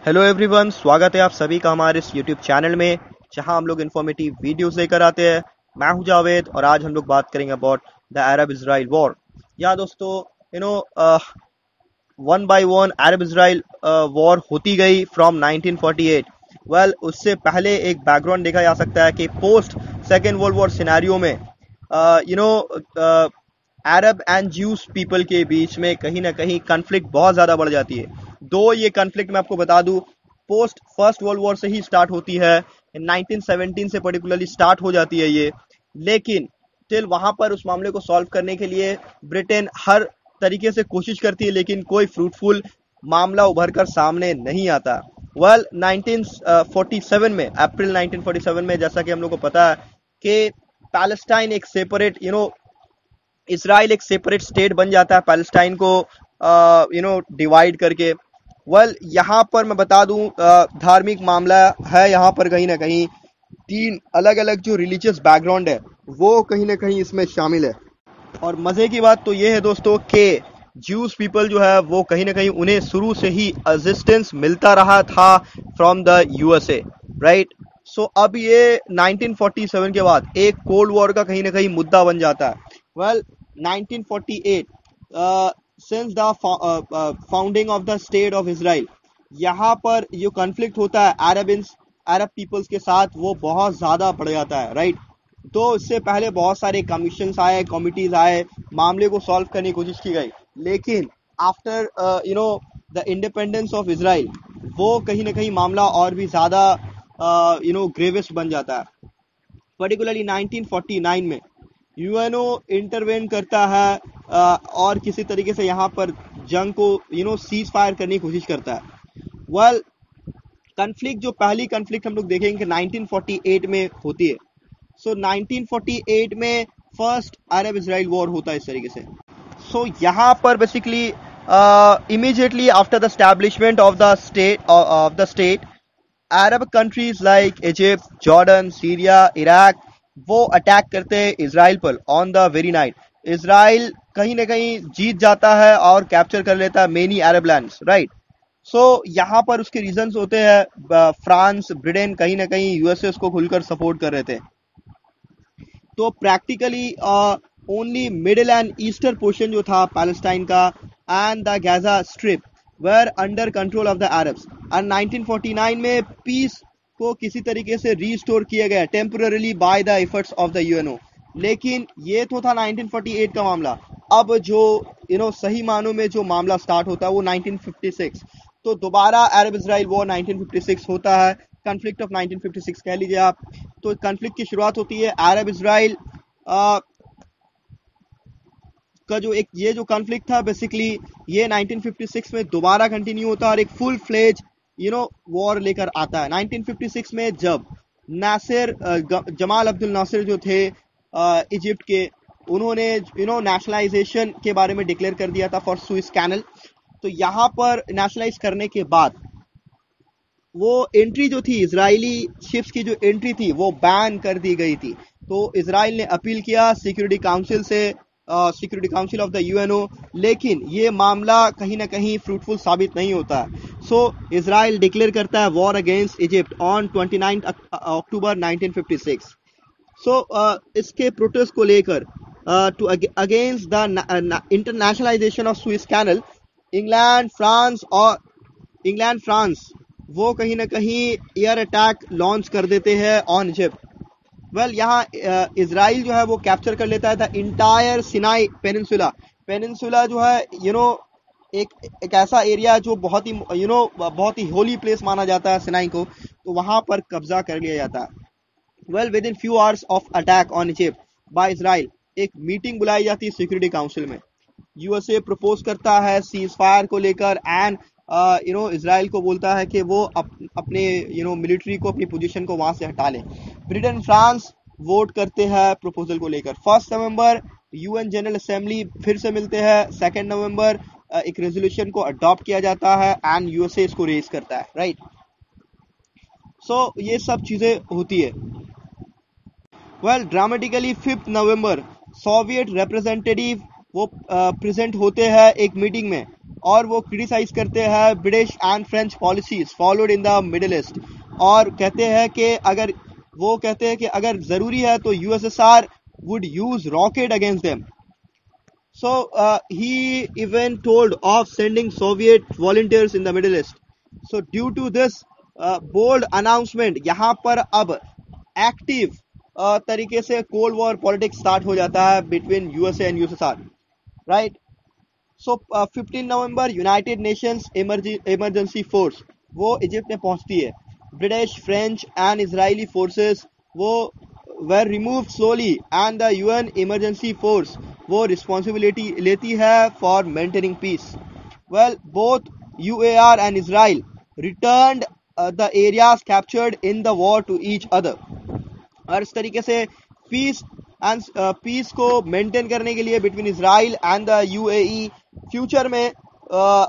Hello everyone, स्वागत है आप सभी का हमारे इस यूट्यूब चैनल में जहां हम लोग इन्फॉर्मेटिव वीडियोस लेकर आते हैं। मैं हूं जावेद और आज हम लोग बात करेंगे about the Arab Israel war. या दोस्तों, you know one by one Arab Israel war होती गई फ्रॉम 1948। वेल, उससे पहले एक बैकग्राउंड देखा जा सकता है कि post second world war scenario में you know Arab and Jews people के बीच में कहीं ना कहीं कन्फ्लिक्ट बहुत ज़्यादा बढ़ जाती है। दो ये कन्फ्लिक्ट मैं आपको बता दूं पोस्ट फर्स्ट वर्ल्ड वॉर से ही स्टार्ट होती है, 1917 से पर्टिकुलरली स्टार्ट हो जाती है ये। लेकिन टिल वहां पर उस मामले को सॉल्व करने के लिए ब्रिटेन हर तरीके से कोशिश करती है, लेकिन कोई फ्रूटफुल मामला उभर कर सामने नहीं आता। वेल, 1947 में, अप्रैल 1947 में, जैसा कि हम लोग को पता है कि पैलेस्टाइन एक सेपरेट इसराइल एक सेपरेट स्टेट बन जाता है पैलेस्टाइन को डिवाइड करके। वेल, यहाँ पर मैं बता दूं धार्मिक मामला है यहाँ पर कहीं ना कहीं। तीन अलग अलग जो रिलीजियस बैकग्राउंड है वो कहीं ना कहीं इसमें शामिल है। और मजे की बात तो ये है दोस्तों कि ज्यूस पीपल जो है वो कहीं ना कहीं उन्हें शुरू से ही असिस्टेंस मिलता रहा था from the USA, right. So अब ये 1947 के बाद एक कोल्ड वॉर का कहीं ना कहीं मुद्दा बन जाता है। Well, 1948 since the founding of the state of Israel, यहाँ पर जो कन्फ्लिक्ट होता है अरब पीपल्स के साथ वो बहुत ज़्यादा बढ़ जाता है, राइट। तो इससे पहले बहुत सारे कमीशंस आए, कमिटीज आए, मामले को सॉल्व करने की कोशिश की गई। लेकिन after the independence of Israel वो कहीं ना कहीं मामला और भी ज़्यादा ग्रेवेस्ट बन जाता है। पर्टिकुलरली 1949 में यूएनओ इंटरवेन करता है और किसी तरीके से यहाँ पर जंग को सीज फायर करने की कोशिश करता है। वेल, कन्फ्लिक्ट जो पहली कन्फ्लिक्ट हम लोग देखेंगे कि 1948 में होती है। सो 1948 में फर्स्ट अरब इजराइल वॉर होता है इस तरीके से। सो यहाँ पर basically immediately after the establishment of the state Arab countries like Egypt, Jordan, Syria, Iraq वो अटैक करते हैं इसराइल पर on the very night. Israel कहीं ना कहीं जीत जाता है और कैप्चर कर लेता है मेनी अरब लैंड्स, राइट। सो यहाँ पर उसके रीजंस होते हैं फ्रांस, ब्रिटेन कहीं ना कहीं यूएसए को खुलकर सपोर्ट कर रहे थे। तो practically only middle and eastern portion जो था पैलेस्टाइन का and the Gaza strip were under control of the Arabs. And 1949 में पीस को किसी तरीके से रीस्टोर किया गया temporarily by the efforts of the UNO. लेकिन ये तो था 1948 का मामला। अब जो सही मानों में जो मामला स्टार्ट होता है वो 1956। तो दोबारा अरब इजराइल वॉर 1956 होता है, कन्फ्लिक्ट ऑफ 1956 कह लीजिए आप। तो कन्फ्लिक्ट की शुरुआत होती है अरब इजराइल का ये जो कन्फ्लिक्ट था बेसिकली ये 1956 में दोबारा कंटिन्यू होता है और एक फुल फ्लेज वॉर लेकर आता है 1956 में, जब जमाल अब्दुल नासिर जो थे इजिप्ट के, उन्होंने नेशनलाइजेशन के बारे में डिक्लेयर कर दिया था फॉर सुएज कैनल। तो यहाँ पर नेशनलाइज करने के बाद वो एंट्री जो थी इजरायली शिप्स की जो एंट्री थी वो बैन कर दी गई थी। तो इसराइल ने अपील किया सिक्योरिटी काउंसिल से, security council of the UNO, लेकिन ये मामला कहीं ना कहीं फ्रूटफुल साबित नहीं होता। सो इसराइल डिक्लेयर करता है war against Egypt on 29 October 1956। सो इसके प्रोटेस्ट को लेकर to against the internationalisation of Suez canal, England France वो कहीं ना कहीं एयर अटैक लॉन्च कर देते हैं ऑन इजिप्ट। वेल, यहाँ इसराइल जो है वो कैप्चर कर लेता है द इंटायर सिनाई पेनिनसुला जो है एक ऐसा एरिया जो बहुत ही होली प्लेस माना जाता है सिनाई को, तो वहां पर कब्जा कर लिया जाता है। Well, within few hours of attack on Egypt by Israel एक मीटिंग बुलाई जाती है सिक्योरिटी काउंसिल में। यूएसए प्रपोज करता है सीज फायर को लेकर एंड इसराइल को बोलता है कि वो अपने मिलिट्री को, अपनी पोजीशन को वहां से हटा ले। ब्रिटेन, फ्रांस वोट करते हैं प्रपोजल को लेकर। 1 नवंबर यूएन जनरल असेंबली फिर से मिलते हैं। 2 नवंबर एक रेजोल्यूशन को अडॉप्ट किया जाता है एंड यूएसए इसको रेज करता है, राइट। सो ये सब चीजें होती है। वेल, ड्रामेटिकली 5 नवंबर सोवियत रिप्रेजेंटेटिव वो प्रेजेंट होते हैं एक मीटिंग में और वो क्रिटिसाइज करते हैं British and French policies followed in the middle east, और कहते हैं कि अगर जरूरी है तो USSR would use rocket against them. So he even told of sending Soviet volunteers in the Middle East. So due to this bold announcement, यहाँ पर अब एक्टिव तरीके से कोल्ड वॉर पॉलिटिक्स स्टार्ट हो जाता है between USA and USSR, right. So 15 November United Nations emergency force वो Egypt में पहुंचती है. British, French and Israeli forces वो were removed slowly and the UN emergency force वो रिस्पॉन्सिबिलिटी लेती है for maintaining peace. Well both UAR and Israel returned the areas captured in the war to each other. और इस तरीके से piece को maintain करने के लिए between Israel and the UAE future में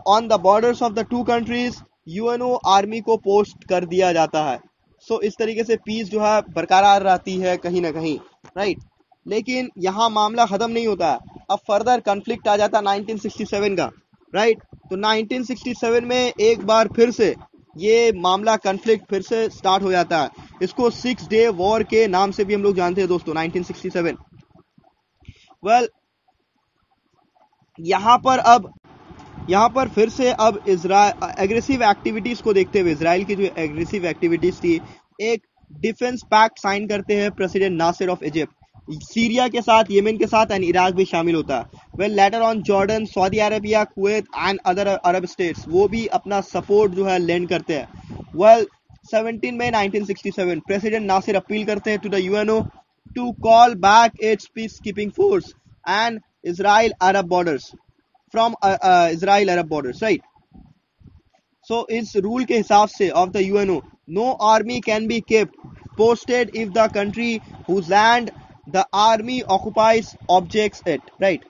on the borders of the two countries UNO army को पोस्ट कर दिया जाता है. सो इस तरीके से पीस जो है बरकरार रहती है कहीं ना कहीं, राइट. लेकिन यहाँ मामला खत्म नहीं होता है, अब फर्दर कन्फ्लिक्ट आ जाता है 1967 का, राइट. तो 1967 में एक बार फिर से ये मामला कन्फ्लिक्ट फिर से स्टार्ट हो जाता है. इसको 6 डे वॉर के नाम से भी हम लोग जानते हैं दोस्तों, 1967. वेल यहाँ पर फिर से अब एग्रेसिव एक्टिविटीज को देखते हुए इसराइल की जो एग्रेसिव एक्टिविटीज थी, एक डिफेंस पैक्ट साइन करते हैं president Nasser of Egypt. Syria के साथ, येमेन के साथ एंड इराक भी शामिल होता है. Well later on Jordan, Saudi Arabia, Kuwait and other Arab states वो भी अपना सपोर्ट जो है लेंड करते हैं. Well 17 May 1967 president Nasser appeal करते हैं to the UNO to call back its peace keeping force and Israel Arab borders from Israel Arab borders, right. So इस रूल के हिसाब से of the UNO, no army can be kept posted if the country whose land the army occupies objects it, right.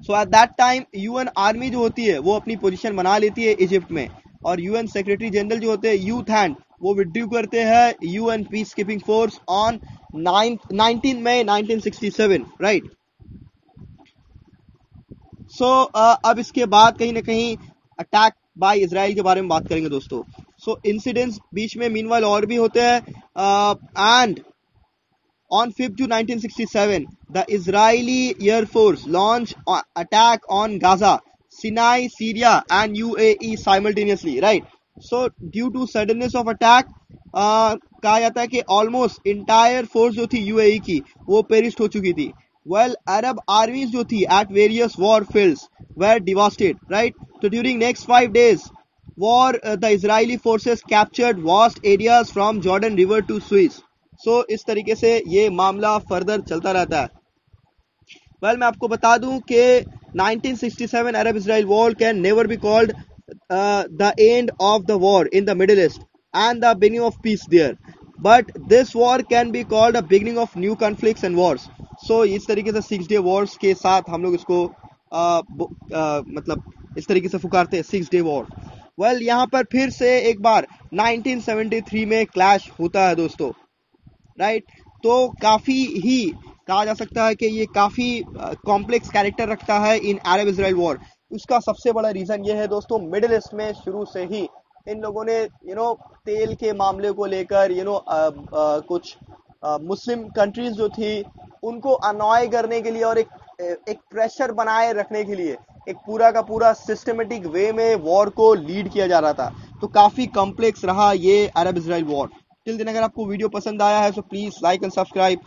So at that time UN army जो होती है वो अपनी position बना लेती है इजिप्ट में, और UN सेक्रेटरी जनरल जो होते हैं यूथ हैंड वो विड्रू करते हैं UN peace keeping force on 19 मई 1967, राइट. सो अब इसके बाद कहीं ना कहीं अटैक बाय इजराइल के बारे में बात करेंगे दोस्तों. सो इंसिडेंट्स बीच में मीनवाइल और भी होते हैं, and on 5 June 1967 the Israeli air force launch attack on Gaza, Sinai, Syria and UAE simultaneously, right. So due to suddenness of attack कहा जाता है कि ऑलमोस्ट इंटायर फोर्स जो थी UAE की वो पेरिश हो चुकी थी. Well, Arab armies जो थी at various war fields were devastated, right? So during next 5 days, the Israeli forces captured vast areas from Jordan River to Suez. So इस तरीके से ये मामला फर्दर चलता रहता है. Well, मैं आपको बता दूं कि 1967 Arab-Israel war can never be called the end of the war in the Middle East and the beginning of peace there. But this war can be called a beginning of new conflicts and wars. So इस तरीके से 6 day Wars के साथ हम लोग इसको मतलब इस तरीके से पुकारते हैं 6 डे वॉर. वेल यहाँ पर फिर से एक बार 1973 में क्लैश होता है दोस्तों, राइट. तो काफ़ी ही कहा जा सकता है कि ये काफ़ी कॉम्प्लेक्स कैरेक्टर रखता है इन अरब इजराइल वॉर. उसका सबसे बड़ा रीज़न ये है दोस्तों, मिडिल ईस्ट में शुरू से ही इन लोगों ने तेल के मामले को लेकर कुछ मुस्लिम कंट्रीज जो थी उनको अनॉय करने के लिए और एक प्रेशर बनाए रखने के लिए एक पूरा का पूरा सिस्टमेटिक वे में वॉर को लीड किया जा रहा था. तो काफ़ी कॉम्प्लेक्स रहा ये अरब इजराइल वॉर. टिल दिन अगर आपको वीडियो पसंद आया है तो प्लीज़ लाइक एंड सब्सक्राइब.